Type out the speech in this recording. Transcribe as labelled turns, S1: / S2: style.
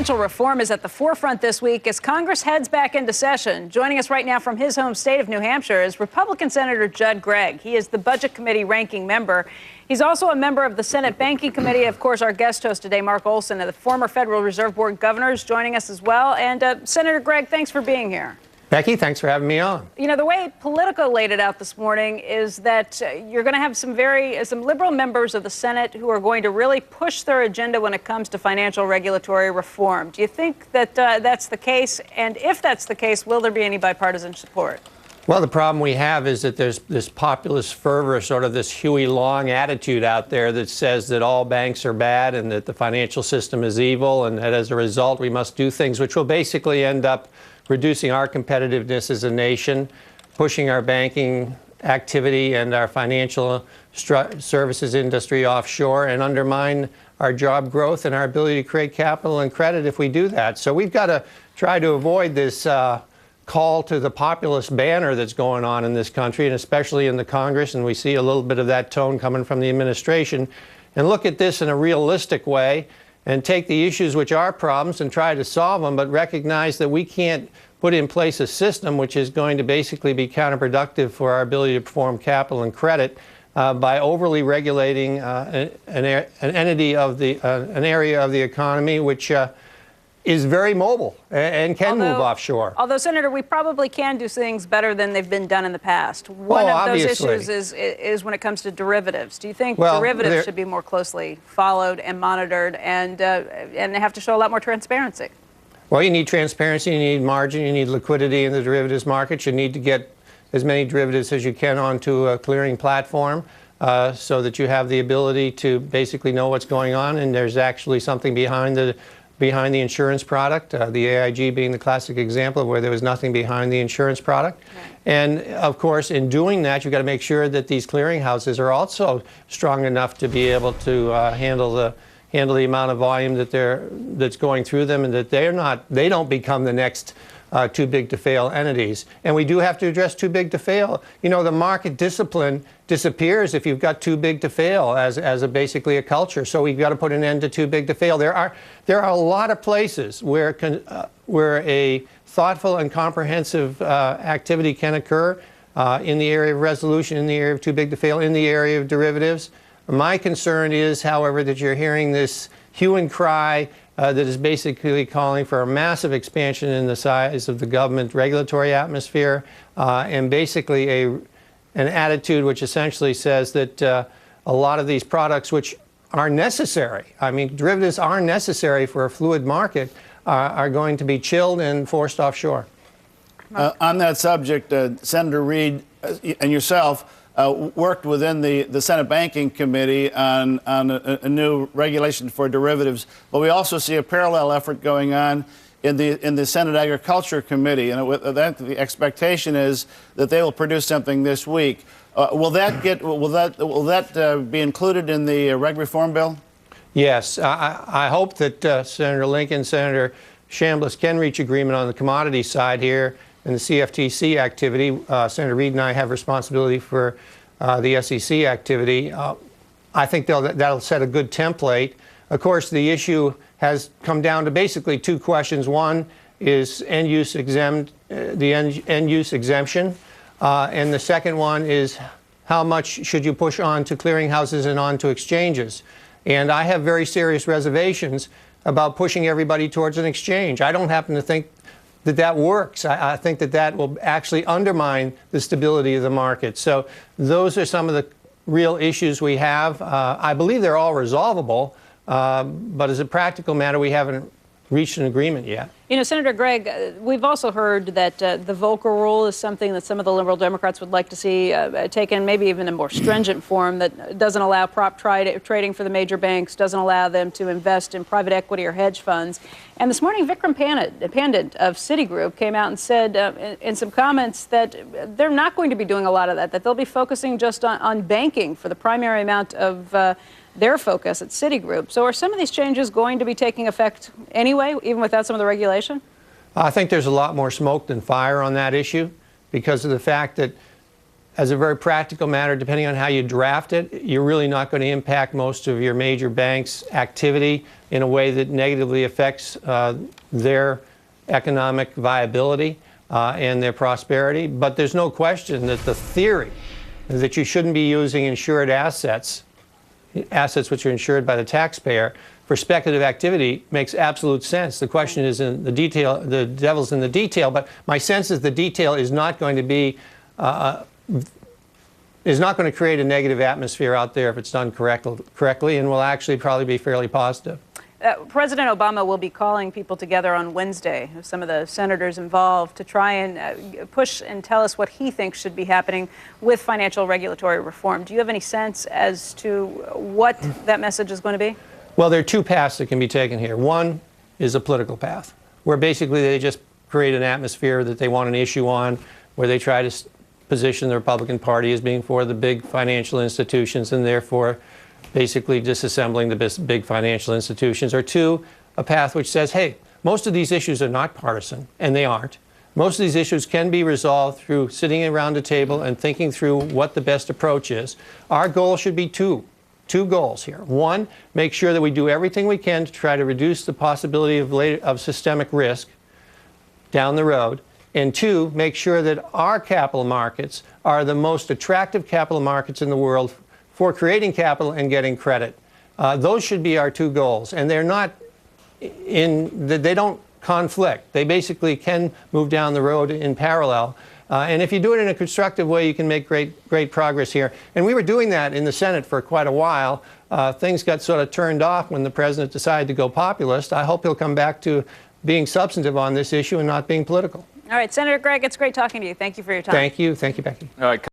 S1: Financial reform is at the forefront this week as Congress heads back into session. Joining us right now from his home state of New Hampshire is Republican Senator Gregg. He is the Budget Committee ranking member. He's also a member of the Senate Banking Committee. Of course, our guest host today, Mark Olson, the former Federal Reserve Board governor, is joining us as well. And Senator Gregg, thanks for being here.
S2: Becky, thanks for having me on.
S1: You know, the way Politico laid it out this morning is that you're going to have some liberal members of the Senate who are going to really push their agenda when it comes to financial regulatory reform. Do you think that that's the case? And if that's the case, will there be any bipartisan support?
S2: Well, the problem we have is that there's this populist fervor, sort of this Huey Long attitude out there that says that all banks are bad and that the financial system is evil, and that as a result we must do things which will basically end up reducing our competitiveness as a nation, pushing our banking activity and our financial services industry offshore, and undermine our job growth and our ability to create capital and credit if we do that. So we've got to try to avoid this call to the populist banner that's going on in this country, and especially in the Congress, and we see a little bit of that tone coming from the administration, and look at this in a realistic way and take the issues which are problems and try to solve them, but recognize that we can't put in place a system which is going to basically be counterproductive for our ability to perform capital and credit by overly regulating an area of the economy which is very mobile and can move offshore.
S1: Although, Senator, we probably can do things better than they've been done in the past. One of those issues is when it comes to derivatives. Do you think derivatives should be more closely followed and monitored and have to show a lot more transparency?
S2: Well, you need transparency, you need margin, you need liquidity in the derivatives market. You need to get as many derivatives as you can onto a clearing platform so that you have the ability to basically know what's going on, and there's actually something behind the insurance product, the AIG being the classic example of where there was nothing behind the insurance product. Right. And of course, in doing that, you've got to make sure that these clearinghouses are also strong enough to be able to handle the amount of volume that's going through them, and that they don't become the next too big to fail entities. And we do have to address too big to fail. You know, the market discipline disappears if you've got too big to fail as basically a culture. So we've got to put an end to too big to fail. There are a lot of places where a thoughtful and comprehensive activity can occur in the area of resolution, in the area of too big to fail, in the area of derivatives. My concern is, however, that you're hearing this hue and cry that is basically calling for a massive expansion in the size of the government regulatory atmosphere, and basically an attitude which essentially says that a lot of these products which are necessary, I mean, derivatives are necessary for a fluid market, are going to be chilled and forced offshore.
S3: On that subject, Senator Reid and yourself worked within the Senate Banking Committee on a new regulation for derivatives, but we also see a parallel effort going on in the Senate Agriculture Committee, and the expectation is that they will produce something this week. Will that be included in the reg reform bill?
S2: Yes, I hope that Senator Lincoln, Senator Chambliss can reach agreement on the commodity side here in the CFTC activity. Senator Reid and I have responsibility for the SEC activity. I think that'll set a good template. Of course, the issue has come down to basically two questions. One is the end-use exemption, and the second one is how much should you push on to clearinghouses and on to exchanges. And I have very serious reservations about pushing everybody towards an exchange. I don't happen to think that works. I think that will actually undermine the stability of the market. So those are some of the real issues we have. I believe they're all resolvable, but as a practical matter, we haven't reached an agreement yet.
S1: You know, Senator Gregg, we've also heard that the Volcker rule is something that some of the liberal Democrats would like to see taken maybe even in a more stringent form that doesn't allow prop trading for the major banks, doesn't allow them to invest in private equity or hedge funds. And this morning, Vikram Pandit of Citigroup came out and said in some comments that they're not going to be doing a lot of that they'll be focusing just on banking for the primary amount of their focus at Citigroup. So are some of these changes going to be taking effect anyway, even without some of the regulation?
S2: I think there's a lot more smoke than fire on that issue because of the fact that as a very practical matter, depending on how you draft it, you're really not going to impact most of your major banks' activity in a way that negatively affects their economic viability and their prosperity. But there's no question that the theory that you shouldn't be using insured assets which are insured by the taxpayer, for speculative activity makes absolute sense. The question is in the detail, the devil's in the detail, but my sense is the detail is not going to be is not going to create a negative atmosphere out there if it's done correctly, and will actually probably be fairly positive.
S1: President Obama will be calling people together on Wednesday, some of the senators involved, to try and push and tell us what he thinks should be happening with financial regulatory reform. Do you have any sense as to what that message is going to be?
S2: Well, there are two paths that can be taken here. One is a political path, where basically they just create an atmosphere that they want an issue on, where they try to position the Republican Party as being for the big financial institutions and therefore basically disassembling the big financial institutions. Or two, a path which says, hey, most of these issues are not partisan, and they aren't. Most of these issues can be resolved through sitting around a table and thinking through what the best approach is. Our goal should be two goals here. One, make sure that we do everything we can to try to reduce the possibility of systemic risk down the road. And two, make sure that our capital markets are the most attractive capital markets in the world for creating capital and getting credit. Those should be our two goals, and they're not they don't conflict. They basically can move down the road in parallel. And if you do it in a constructive way, you can make great progress here. And we were doing that in the Senate for quite a while. Things got sort of turned off when the president decided to go populist. I hope he'll come back to being substantive on this issue and not being political.
S1: All right, Senator Gregg, it's great talking to you. Thank you for your time.
S2: Thank you, Becky.
S4: All right.